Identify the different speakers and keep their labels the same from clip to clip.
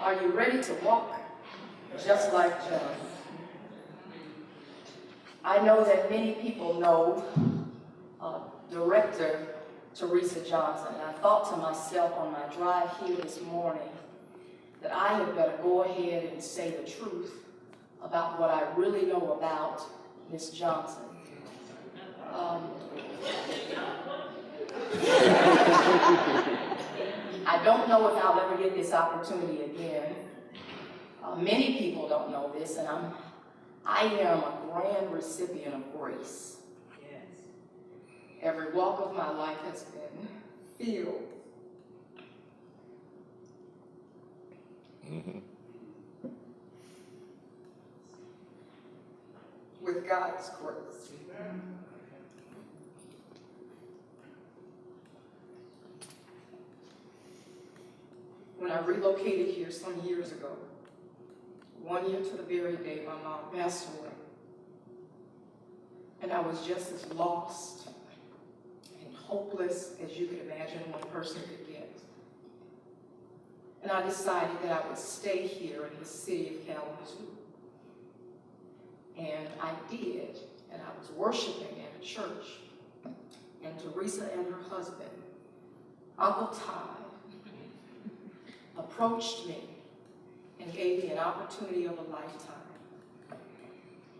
Speaker 1: Are you ready to walk just like John? I know that many people know director Teresa Johnson. And I thought to myself on my drive here this morning that I had better go ahead and say the truth about what I really know about Miss Johnson. I don't know if I'll ever get this opportunity again. Many people don't know this, and I am a grand recipient of grace. Yes. Every walk of my life has been filled with God's grace. When I relocated here some years ago, 1 year to the very day my mom passed away, and I was just as lost and hopeless as you could imagine one person could get. And I decided that I would stay here in the city of Kalamazoo. And I did, and I was worshiping at a church, and Teresa and her husband, Uncle Ty, approached me and gave me an opportunity of a lifetime.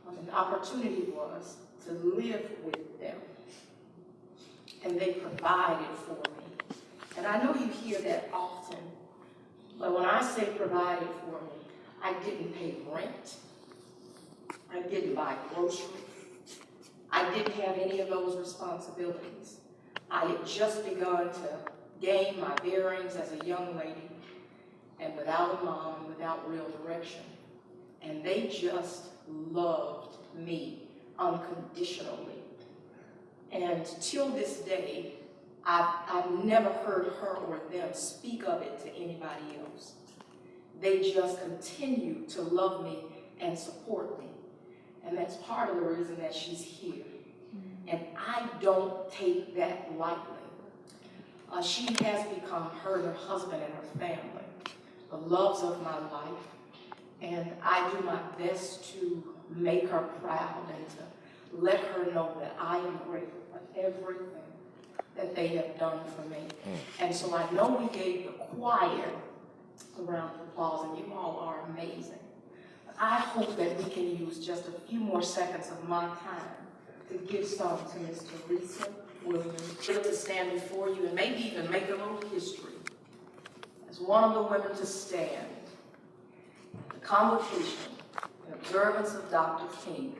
Speaker 1: And the opportunity was to live with them. And they provided for me. And I know you hear that often, but when I say provided for me, I didn't pay rent. I didn't buy groceries. I didn't have any of those responsibilities. I had just begun to gain my bearings as a young lady, and without a mom, without real direction. And they just loved me unconditionally. And till this day, I've never heard her or them speak of it to anybody else. They just continue to love me and support me. And that's part of the reason that she's here. And I don't take that lightly. She has become her husband and her family, the loves of my life, and I do my best to make her proud and to let her know that I am grateful for everything that they have done for me. And so I know we gave the choir a round of applause, and you all are amazing. But I hope that we can use just a few more seconds of my time to give some to Miss Teresa Williams, to stand before you and maybe even make a little history as one of the women to stand at the convocation in observance of Dr. King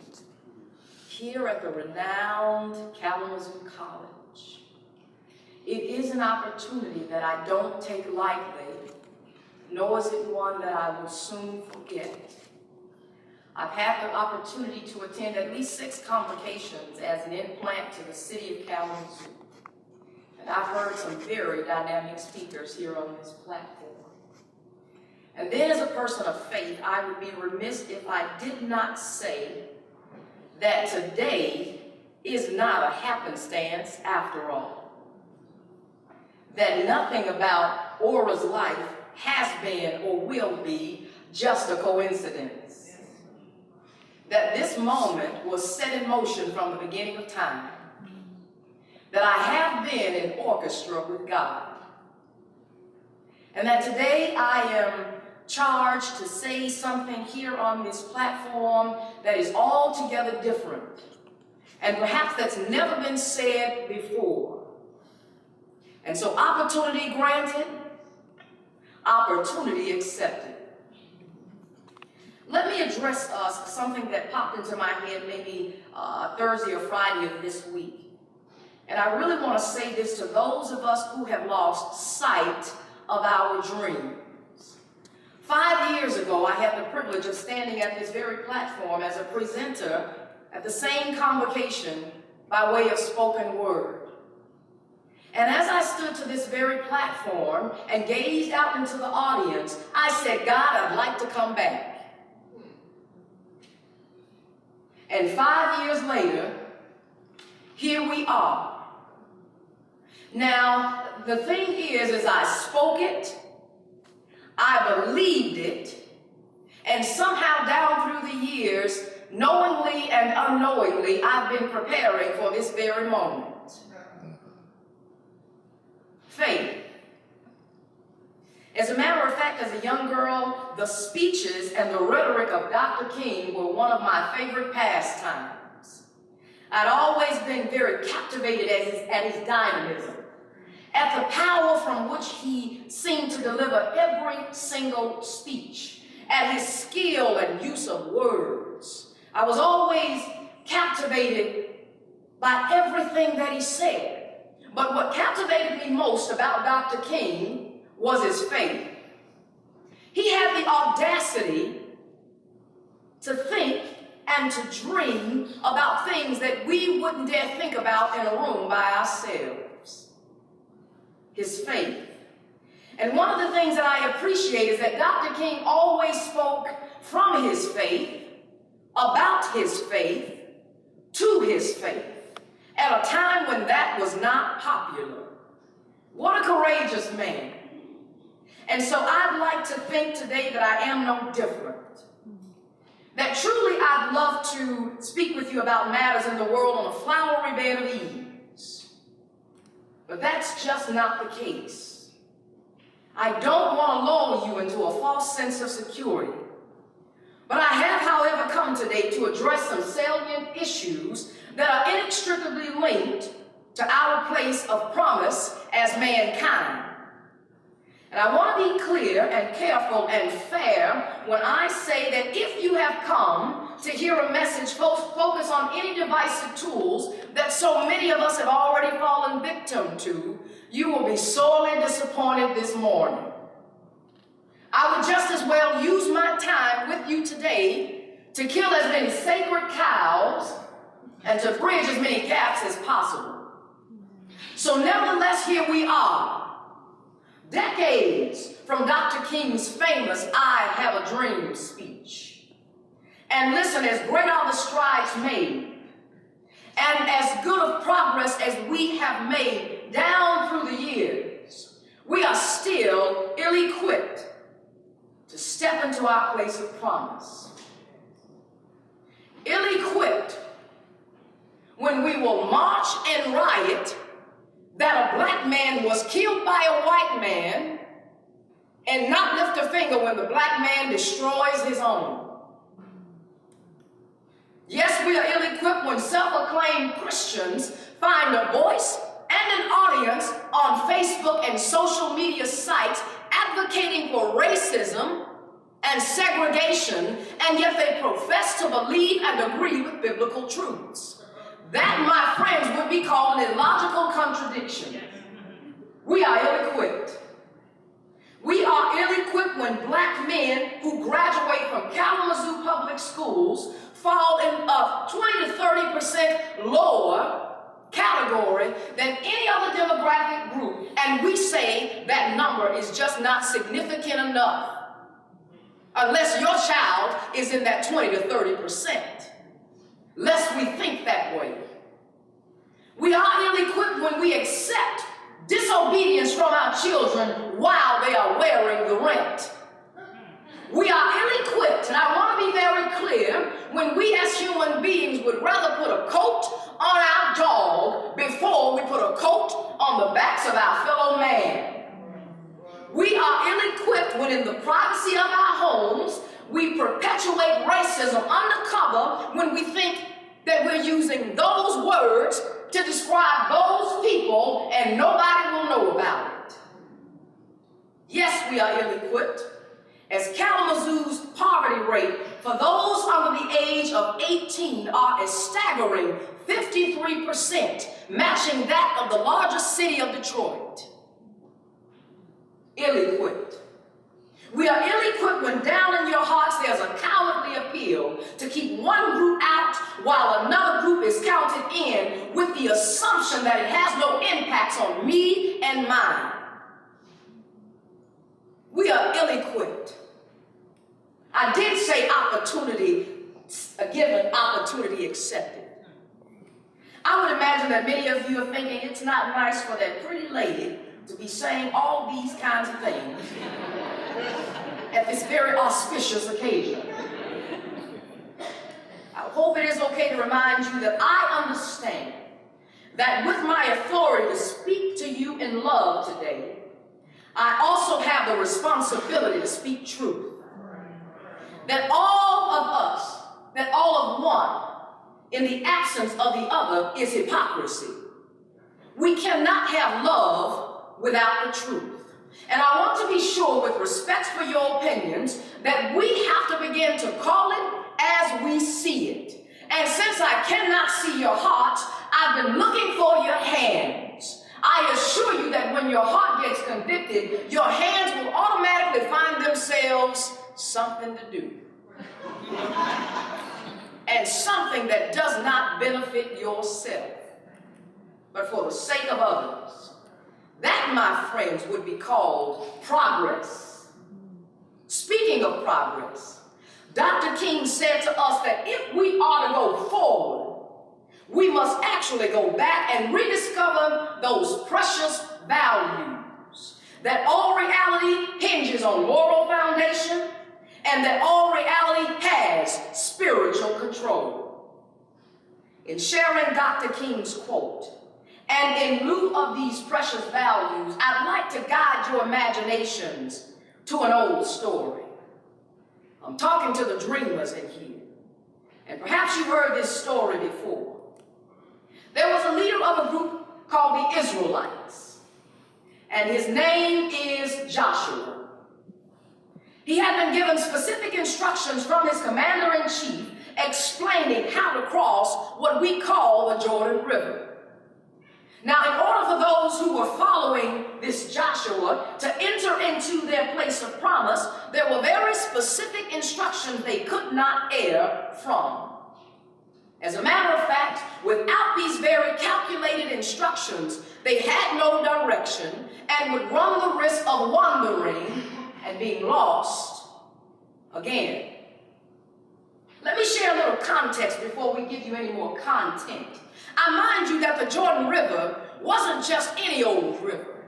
Speaker 1: here at the renowned Kalamazoo College. It is an opportunity that I don't take lightly, nor is it one that I will soon forget. I've had the opportunity to attend at least 6 convocations as an implant to the city of Kalamazoo. And I've heard some very dynamic speakers here on this platform. And then as a person of faith, I would be remiss if I did not say that today is not a happenstance after all. That nothing about Aura's life has been or will be just a coincidence. That this moment was set in motion from the beginning of time. That I have been in orchestra with God. And that today I am charged to say something here on this platform that is altogether different. And perhaps that's never been said before. And so opportunity granted, opportunity accepted. Let me address something that popped into my head maybe Thursday or Friday of this week. And I really want to say this to those of us who have lost sight of our dreams. 5 years ago, I had the privilege of standing at this very platform as a presenter at the same convocation by way of spoken word. And as I stood to this very platform and gazed out into the audience, I said, God, I'd like to come back. And 5 years later, here we are. Now, the thing is, as I spoke it, I believed it, and somehow down through the years, knowingly and unknowingly, I've been preparing for this very moment. Faith. As a matter of fact, as a young girl, the speeches and the rhetoric of Dr. King were one of my favorite pastimes. I'd always been very captivated at his dynamism, at the power from which he seemed to deliver every single speech, at his skill and use of words. I was always captivated by everything that he said. But what captivated me most about Dr. King was his faith. He had the audacity to think and to dream about things that we wouldn't dare think about in a room by ourselves. His faith. And one of the things that I appreciate is that Dr. King always spoke from his faith, about his faith, to his faith, at a time when that was not popular. What a courageous man. And so I'd like to think today that I am no different. That truly I'd love to speak with you about matters in the world on a flowery bed of ease. But that's just not the case. I don't want to lull you into a false sense of security. But I have, however, come today to address some salient issues that are inextricably linked to our place of promise as mankind. And I want to be clear and careful and fair when I say that if you have come to hear a message focused on any divisive tools that so many of us have already fallen victim to, you will be sorely disappointed this morning. I would just as well use my time with you today to kill as many sacred cows and to bridge as many gaps as possible. So nevertheless, here we are, decades from Dr. King's famous I Have a Dream speech. And listen, as great are the strides made, and as good of progress as we have made down through the years, we are still ill-equipped to step into our place of promise. Ill-equipped when we will march and riot that a black man was killed by a white man and not lift a finger when the black man destroys his own. Yes, we are ill-equipped when self-acclaimed Christians find a voice and an audience on Facebook and social media sites advocating for racism and segregation, and yet they profess to believe and agree with biblical truths. That, my friends, would be called an illogical contradiction. We are ill-equipped. We are ill-equipped when black men who graduate from Kalamazoo public schools fall in a 20 to 30% lower category than any other demographic group, and we say that number is just not significant enough unless your child is in that 20 to 30%. Lest we think that way. We are ill-equipped when we accept disobedience from our children while they are wearing the rent. We are ill-equipped, and I want to be very clear, when we as human beings would rather put a coat on our dog before we put a coat on the backs of our fellow man. We are ill-equipped when in the privacy of our homes we perpetuate racism undercover when we think that we're using those words to describe those people and nobody will know about it. Yes, we are ill-equipped, as Kalamazoo's poverty rate for those under the age of 18 are a staggering 53%, matching that of the largest city of Detroit. Ill-equipped. We are ill-equipped when down in your hearts there's a cowardly appeal to keep one group out while another group is counted in with the assumption that it has no impacts on me and mine. We are ill-equipped. I did say opportunity given, opportunity accepted. I would imagine that many of you are thinking it's not nice for that pretty lady to be saying all these kinds of things at this very auspicious occasion. I hope it is okay to remind you that I understand that with my authority to speak to you in love today, I also have the responsibility to speak truth. That all of us, that all of one, in the absence of the other, is hypocrisy. We cannot have love without the truth. And I want to be sure, with respect for your opinions, that we have to begin to call it as we see it. And since I cannot see your heart, I've been looking for your hands. I assure you that when your heart gets convicted, your hands will automatically find themselves something to do. And something that does not benefit yourself, but for the sake of others. That, my friends, would be called progress. Speaking of progress, Dr. King said to us that if we are to go forward, we must actually go back and rediscover those precious values. That all reality hinges on moral foundation, and that all reality has spiritual control. In sharing Dr. King's quote, and in lieu of these precious values, I'd like to guide your imaginations to an old story. I'm talking to the dreamers in here, and perhaps you've heard this story before. There was a leader of a group called the Israelites, and his name is Joshua. He had been given specific instructions from his commander-in-chief explaining how to cross what we call the Jordan River. Now, in order for those who were following this Joshua to enter into their place of promise, there were very specific instructions they could not err from. As a matter of fact, without these very calculated instructions, they had no direction and would run the risk of wandering and being lost again. Let me share a little context before we give you any more content. I mind you that the Jordan River wasn't just any old river.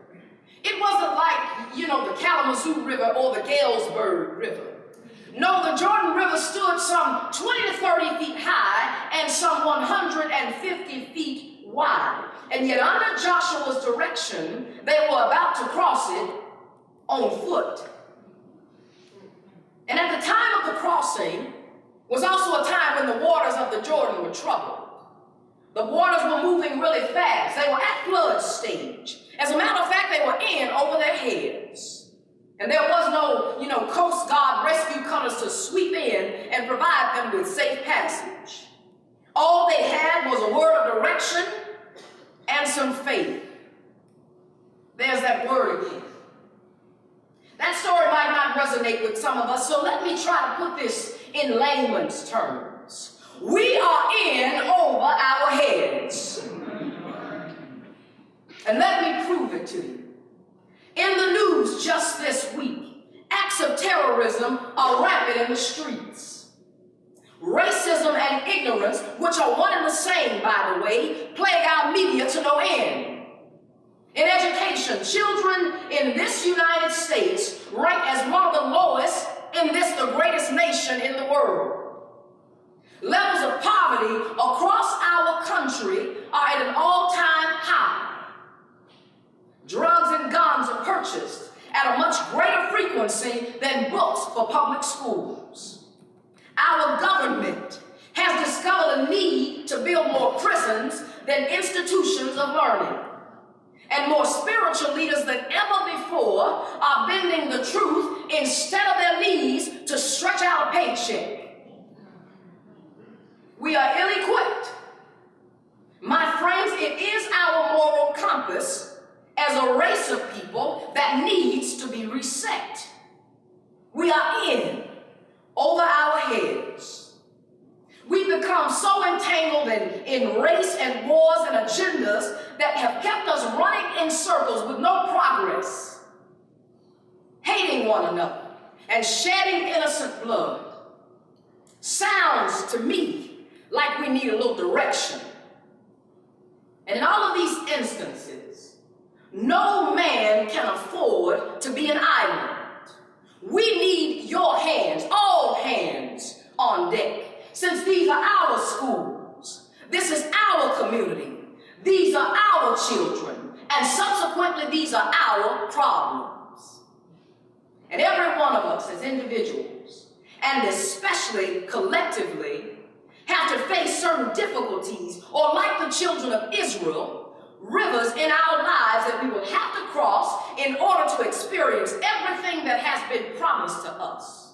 Speaker 1: It wasn't like, the Kalamazoo River or the Galesburg River. No, the Jordan River stood some 20 to 30 feet high and some 150 feet wide. And yet under Joshua's direction, they were about to cross it on foot. And at the time of the crossing was also a time when the waters of the Jordan were troubled. The waters were moving really fast. They were at flood stage. As a matter of fact, they were in over their heads. And there was no, Coast Guard rescue cutters to sweep in and provide them with safe passage. All they had was a word of direction and some faith. There's that word again. That story might not resonate with some of us, so let me try to put this in layman's terms. We are in over our heads. And let me prove it to you. In the news just this week, acts of terrorism are rampant in the streets. Racism and ignorance, which are one and the same, by the way, plague our media to no end. In education, children in this United States rank as one of the lowest in this, the greatest nation in the world. Levels of poverty across our country are at an all-time high. Drugs and guns are purchased at a much greater frequency than books for public schools. Our government has discovered a need to build more prisons than institutions of learning. And more spiritual leaders than ever before are bending the truth instead of their knees to stretch out a paycheck. We are ill-equipped. My friends, it is our moral compass as a race of people that needs to be reset. We are in over our heads. We've become so entangled in race and wars and agendas that have kept us running in circles with no progress, hating one another and shedding innocent blood. Sounds to me like we need a little direction. And in all of these instances, no man can afford to be an island.
Speaker 2: We need your hands, all hands on deck. Since these are our schools, this is our community, these are our children, and subsequently these are our problems. And every one of us as individuals, and especially collectively, have to face certain difficulties, or like the children of Israel, rivers in our lives that we will have to cross in order to experience everything that has been promised to us.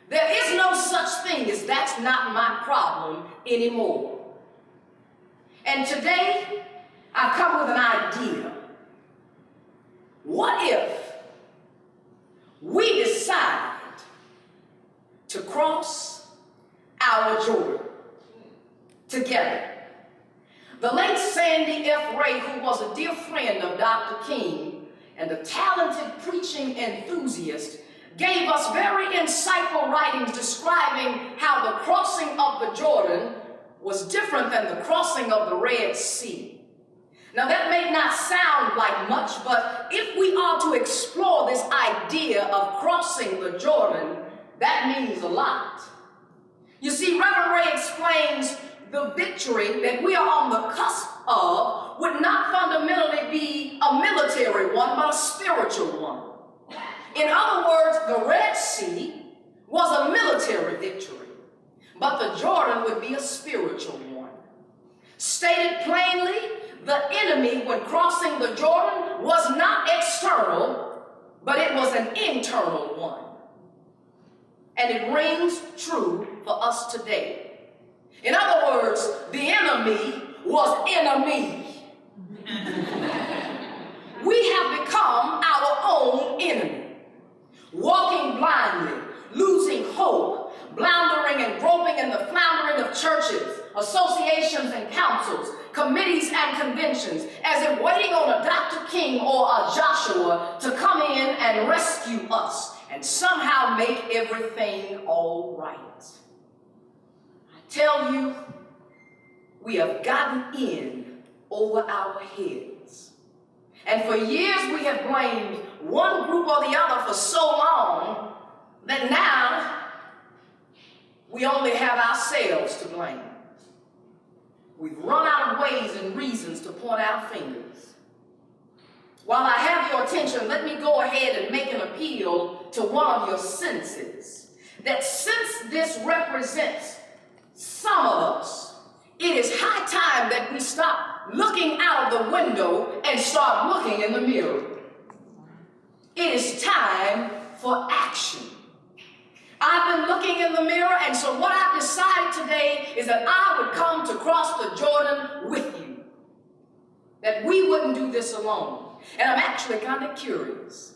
Speaker 2: There is no such thing as that's not my problem anymore. And today, I've come with an idea. What if we decide to cross our Jordan together? The late Sandy F. Ray, who was a dear friend of Dr. King and a talented preaching enthusiast, gave us very insightful writings describing how the crossing of the Jordan was different than the crossing of the Red Sea. Now that may not sound like much, but if we are to explore this idea of crossing the Jordan, that means a lot. You see, Reverend Ray explains the victory that we are on the cusp of would not fundamentally be a military one, but a spiritual one. In other words, the Red Sea was a military victory, but the Jordan would be a spiritual one. Stated plainly, the enemy, when crossing the Jordan, was not external, but it was an internal one. And it rings true for us today. In other words, the enemy was enemy. We have become our own enemy. Walking blindly, losing hope, floundering and groping in the floundering of churches, associations and councils, committees and conventions, as if waiting on a Dr. King or a Joshua to come in and rescue us and somehow make everything all right. I tell you, we have gotten in over our heads. And for years we have blamed one group or the other for so long that now we only have ourselves to blame. We've run out of ways and reasons to point our fingers. While I have your attention, let me go ahead and make an appeal to one of your senses. That since this represents some of us, it is high time that we stop looking out of the window and start looking in the mirror. It is time for action. I've been looking in the mirror, and so what I've decided today is that I would come to cross the Jordan with you. That we wouldn't do this alone. And I'm actually kind of curious.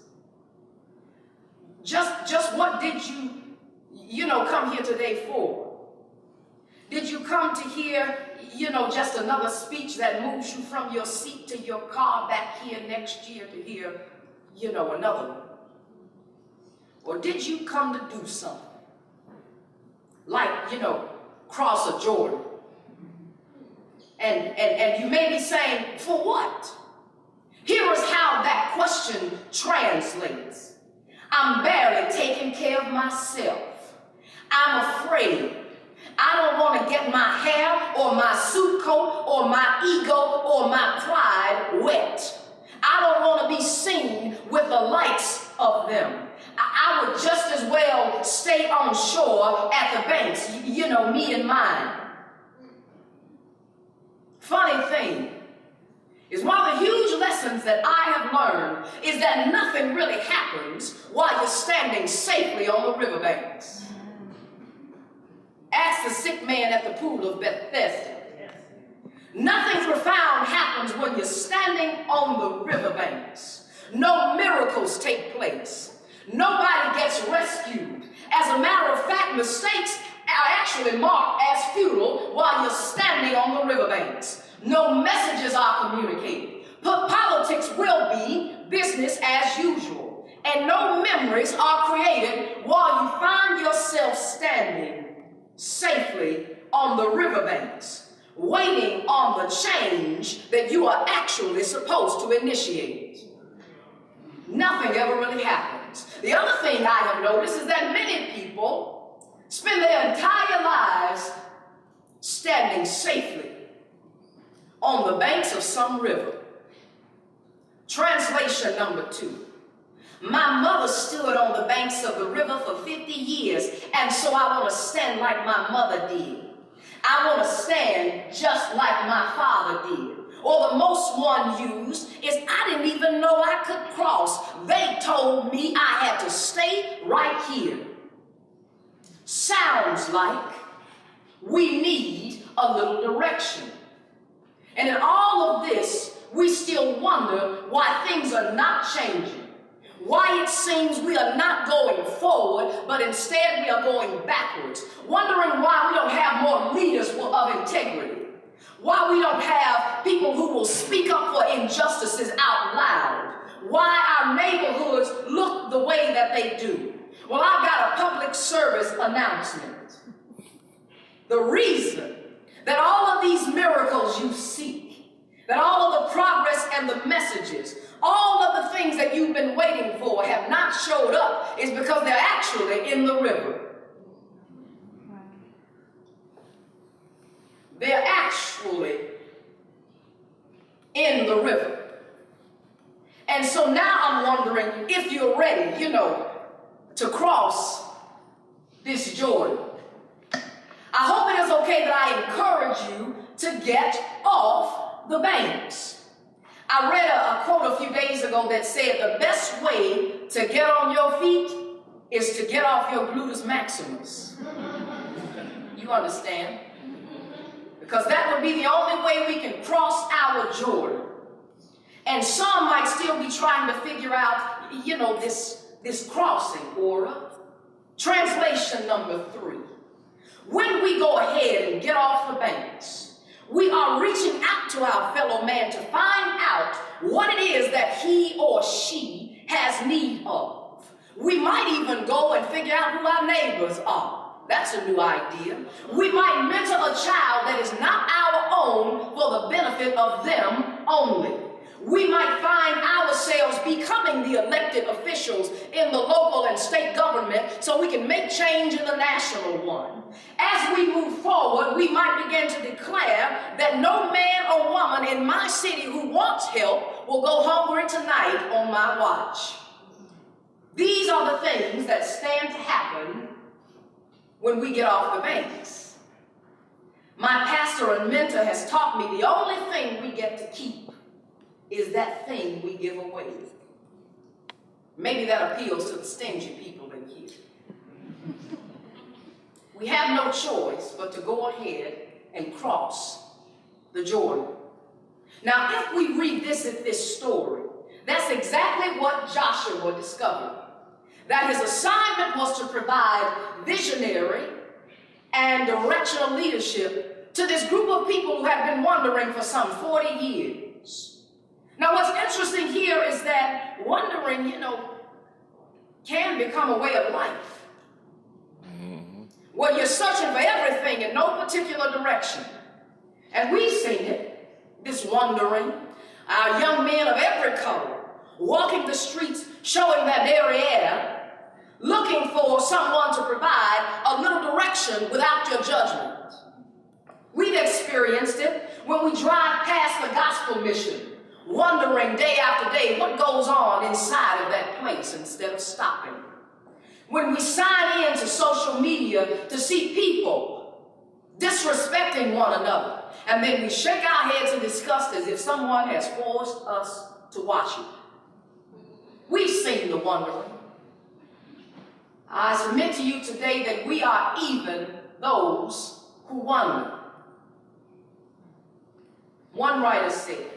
Speaker 2: Just what did you come here today for? Did you come to hear, just another speech that moves you from your seat to your car back here next year to hear, another one? Or did you come to do something? Like, cross a Jordan. And you may be saying, for what? Here is how that question translates. I'm barely taking care of myself. I'm afraid. I don't want to get my hair or my suit coat or my ego or my pride wet. I don't want to be seen with the likes of them. I would just as well stay on shore at the banks, me and mine. Funny thing is, one of the huge lessons that I have learned is that nothing really happens while you're standing safely on the riverbanks. Ask the sick man at the pool of Bethesda. Nothing profound happens when you're standing on the riverbanks. No miracles take place. Nobody gets rescued. As a matter of fact, mistakes are actually marked as futile while you're standing on the riverbanks. No messages are communicated. Politics will be business as usual. And no memories are created while you find yourself standing safely on the riverbanks, waiting on the change that you are actually supposed to initiate. Nothing ever really happens happens. The other thing I have noticed is that many people spend their entire lives standing safely on the banks of some river. Translation number 2. My mother stood on the banks of the river for 50 years, and so I want to stand like my mother did. I want to stand just like my father did. Or the most one used is, I didn't even know I could cross. They told me I had to stay right here. Sounds like we need a little direction. And in all of this, we still wonder why things are not changing. Why it seems we are not going forward, but instead we are going backwards. Wondering why we don't have more leaders of integrity. Why we don't have people who will speak up for injustices out loud. Why our neighborhoods look the way that they do. Well, I've got a public service announcement. The reason that all of these miracles you seek, that all of the progress and the messages, all of the things that you've been waiting for have not showed up is because they're actually in the river. They're actually in the river. And so now I'm wondering if you're ready, to cross this Jordan. I hope it is okay that I encourage you to get off the banks. I read a quote a few days ago that said the best way to get on your feet is to get off your gluteus maximus. You understand? Because that would be the only way we can cross our Jordan. And some might still be trying to figure out, this crossing, Aura. Translation number 3. When we go ahead and get off the banks, we are reaching out to our fellow man to find out what it is that he or she has need of. We might even go and figure out who our neighbors are. That's a new idea. We might mentor a child that is not our own for the benefit of them only. We might find ourselves becoming the elected officials in the local and state government so we can make change in the national one. As we move forward, we might begin to declare that no man or woman in my city who wants help will go hungry tonight on my watch. These are the things that stand to happen when we get off the banks. My pastor and mentor has taught me the only thing we get to keep is that thing we give away. Maybe that appeals to the stingy people in here. We have no choice but to go ahead and cross the Jordan. Now, if we revisit this story, that's exactly what Joshua discovered. That his assignment was to provide visionary and directional leadership to this group of people who had been wandering for some 40 years. Now, what's interesting here is that wandering, can become a way of life. Where you're searching for everything in no particular direction. And we've seen it, this wandering. Our young men of every color walking the streets, showing their derriere, looking for someone to provide a little direction without your judgment. We've experienced it when we drive past the gospel mission, wondering day after day what goes on inside of that place instead of stopping. When we sign in to social media to see people disrespecting one another, and then we shake our heads in disgust as if someone has forced us to watch it. We've seen the wandering. I submit to you today that we are even those who wander. One writer said,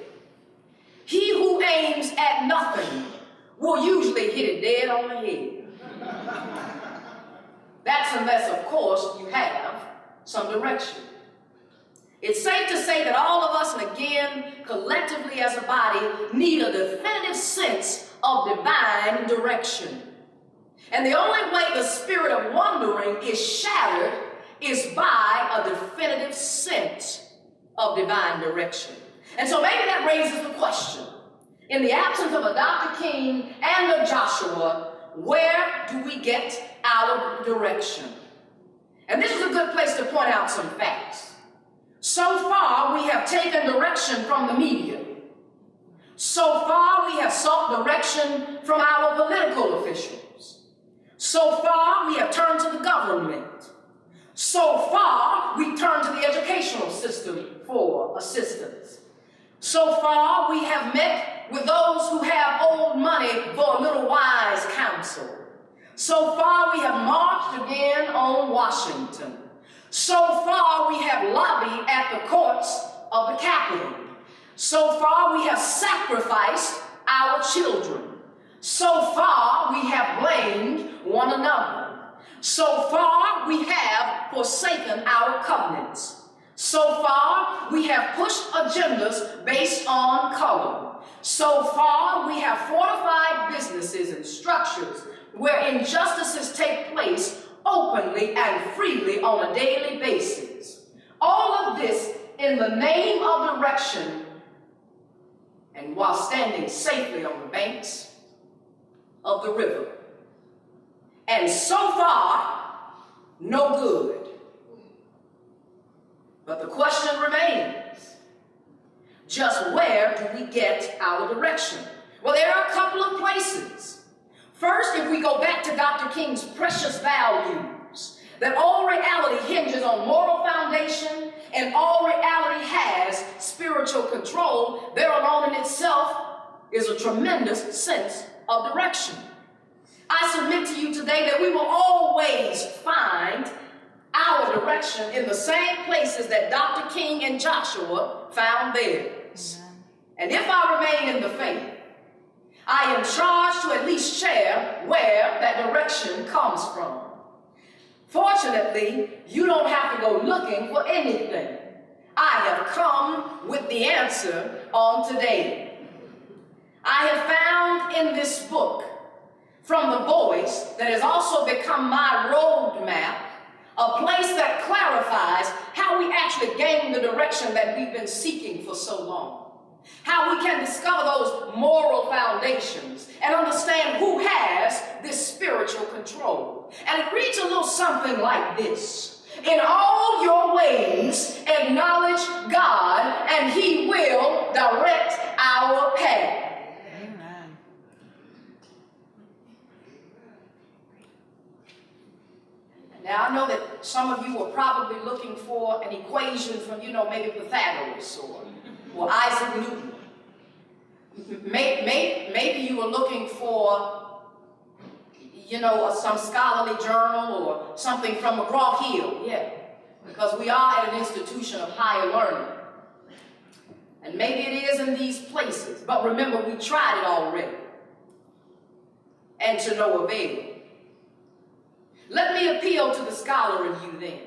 Speaker 2: "He who aims at nothing will usually hit it dead on the head." That's unless, of course, you have some direction. It's safe to say that all of us, and again, collectively as a body, need a definitive sense of divine direction. And the only way the spirit of wandering is shattered is by a definitive sense of divine direction. And so maybe that raises the question, in the absence of a Dr. King and of Joshua, where do we get our direction? And this is a good place to point out some facts. So far, we have taken direction from the media. So far, we have sought direction from our political officials. So far, we have turned to the government. So far, we turn to the educational system for assistance. So far, we have met with those who have old money for a little wise counsel. So far, we have marched again on Washington. So far, we have lobbied at the courts of the Capitol. So far, we have sacrificed our children. So far, we have blamed one another. So far, we have forsaken our covenants. So far, we have pushed agendas based on color. So far, we have fortified businesses and structures where injustices take place openly and freely on a daily basis. All of this in the name of direction and while standing safely on the banks of the river. And so far, no good. But the question remains, just where do we get our direction? Well, there are a couple of places. First, if we go back to Dr. King's precious values, that all reality hinges on moral foundation and all reality has spiritual control, there alone in itself is a tremendous sense of direction. I submit to you today that we will always find our direction in the same places that Dr. King and Joshua found theirs. And if I remain in the faith, I am charged to at least share where that direction comes from. Fortunately, you don't have to go looking for anything. I have come with the answer on today. I have found in this book, from the voice that has also become my roadmap, a place that clarifies how we actually gain the direction that we've been seeking for so long. How we can discover those moral foundations and understand who has this spiritual control. And it reads a little something like this: in all your ways, acknowledge God, and He will direct our path. Amen. Now, I know that some of you are probably looking for an equation from, maybe Pythagoras or Isaac Newton. Maybe you were looking for, some scholarly journal or something from McGraw-Hill, because we are at an institution of higher learning. And maybe it is in these places, but remember, we tried it already, and to no avail. Let me appeal to the scholar in you then.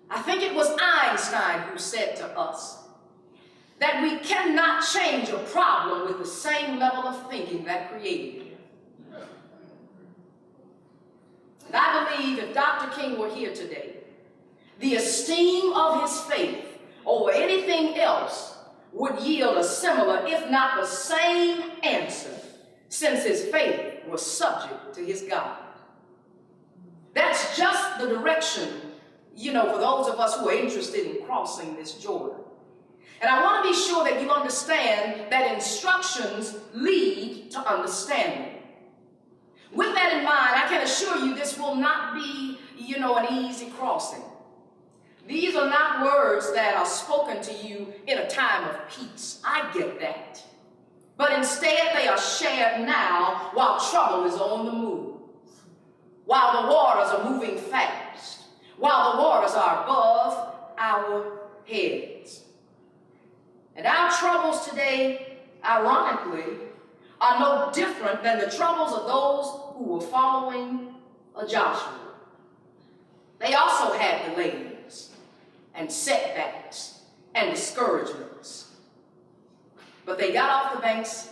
Speaker 2: I think it was Einstein who said to us that we cannot change a problem with the same level of thinking that created it. And I believe if Dr. King were here today, the esteem of his faith over anything else would yield a similar, if not the same answer, since his faith was subject to his God. That's just the direction, for those of us who are interested in crossing this Jordan. And I want to be sure that you understand that instructions lead to understanding. With that in mind, I can assure you this will not be, an easy crossing. These are not words that are spoken to you in a time of peace. I get that. But instead, they are shared now while trouble is on the move, while the waters are moving fast, while the waters are above our heads. And our troubles today, ironically, are no different than the troubles of those who were following Joshua. They also had delays and setbacks and discouragements. But they got off the banks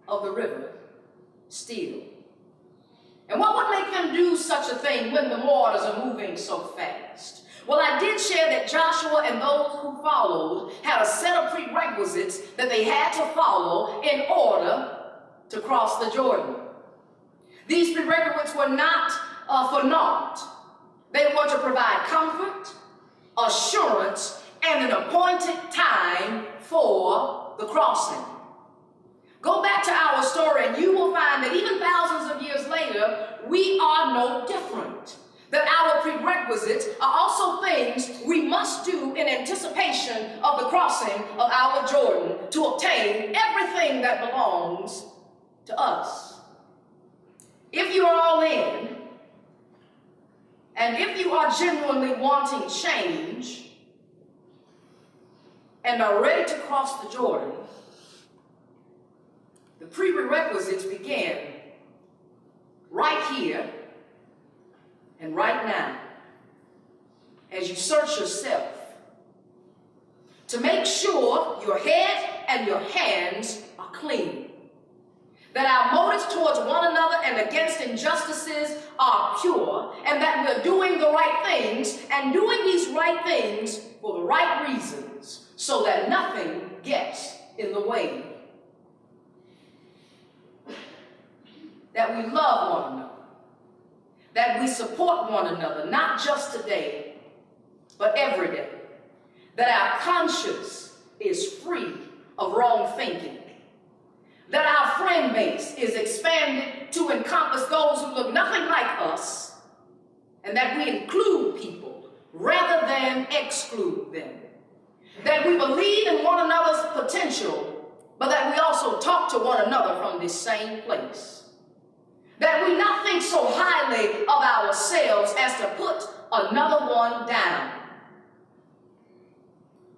Speaker 2: of the river still. And what would make them do such a thing when the waters are moving so fast? Well, I did share that Joshua and those who followed had a set of prerequisites that they had to follow in order to cross the Jordan. These prerequisites were not for naught. They were to provide comfort, assurance, and an appointed time for the crossing. Go back to our story and you will find that even thousands of years later, we are no different. That our prerequisites are also things we must do in anticipation of the crossing of our Jordan to obtain everything that belongs to us. If you are all in, and if you are genuinely wanting change and are ready to cross the Jordan, the prerequisites begin right here and right now as you search yourself to make sure your head and your hands are clean, that our motives towards one another and against injustices are pure, and that we're doing the right things and doing these right things for the right reasons so that nothing gets in the way. That we love one another, that we support one another, not just today, but every day. That our conscience is free of wrong thinking. That our friend base is expanded to encompass those who look nothing like us, and that we include people rather than exclude them. That we believe in one another's potential, but that we also talk to one another from this same place. That we not think so highly of ourselves as to put another one down.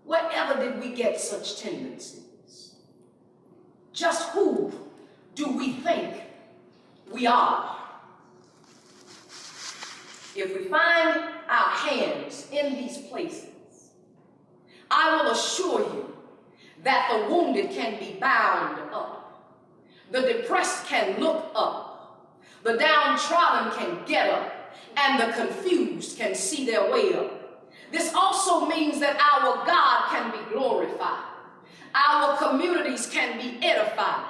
Speaker 2: Wherever did we get such tendencies? Just who do we think we are? If we find our hands in these places, I will assure you that the wounded can be bound up. The depressed can look up. The downtrodden can get up, and the confused can see their way up. This also means that our God can be glorified. Our communities can be edified.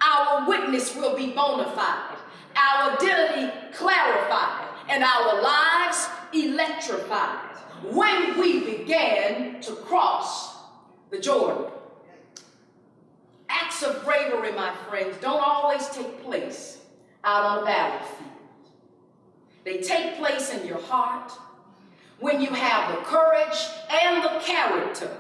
Speaker 2: Our witness will be bona fide. Our identity clarified, and our lives electrified when we began to cross the Jordan. Acts of bravery, my friends, don't always take place out on the battlefield. They take place in your heart when you have the courage and the character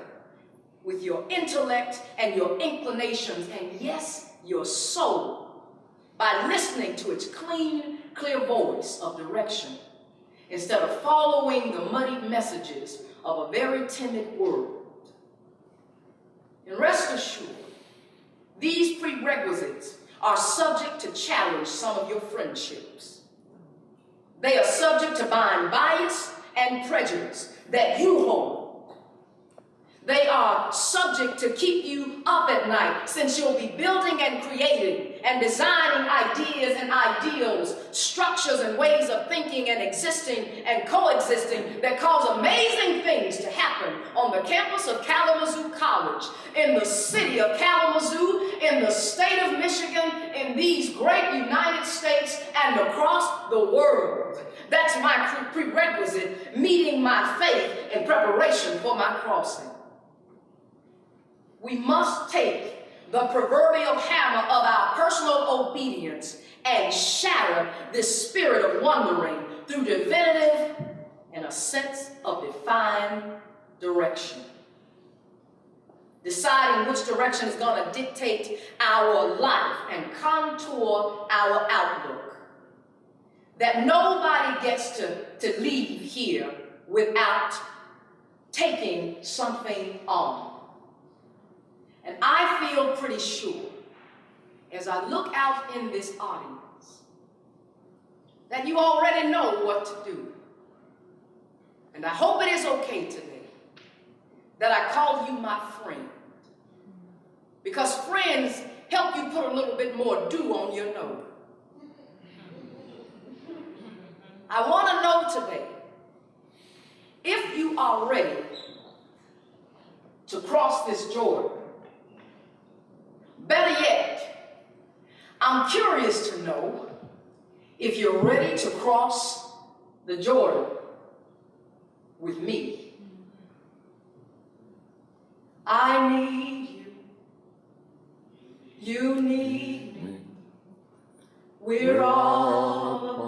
Speaker 2: with your intellect and your inclinations and, yes, your soul, by listening to its clean, clear voice of direction instead of following the muddy messages of a very timid world. And rest assured, these prerequisites are subject to challenge some of your friendships. They are subject to bind bias and prejudice that you hold. They are subject to keep you up at night, since you'll be building and creating and designing ideas and ideals, structures and ways of thinking and existing and coexisting that cause amazing things to happen on the campus of Kalamazoo College, in the city of Kalamazoo, in the state of Michigan, in these great United States, and across the world. That's my prerequisite, meeting my faith in preparation for my crossing. We must take the proverbial hammer of our personal obedience and shatter this spirit of wandering through definitive and a sense of defined direction. Deciding which direction is going to dictate our life and contour our outlook. That nobody gets to leave here without taking something on. And I feel pretty sure, as I look out in this audience, that you already know what to do. And I hope it is okay today that I call you my friend. Because friends help you put a little bit more dew on your nose. I want to know today if you are ready to cross this Jordan. Better yet, I'm curious to know if you're ready to cross the Jordan with me. I need you. You need me. We're all a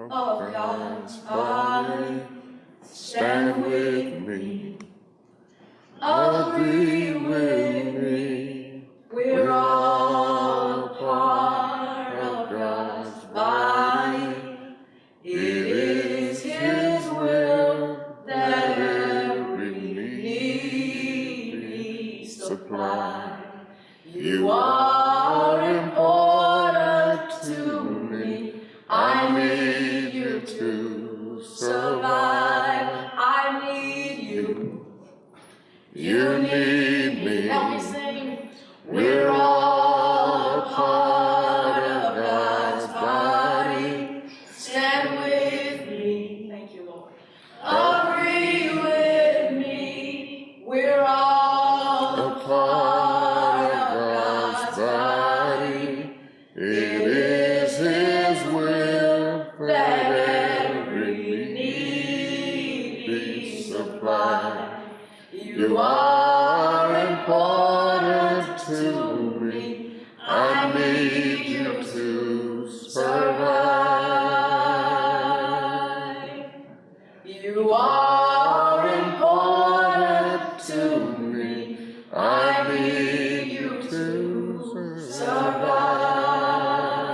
Speaker 2: part of God's body. Stand with me. Agree with me. We're all a part of God's body. It is His will that every need be supplied. You are important to me. I need you to survive. I need you. You need me. Help me sing. We're all a part of God's body. Stand with me. Thank you, Lord. Agree with me. We're all a part of God's body. It is His will that every need be supplied. You are important to me. I need you to survive. You are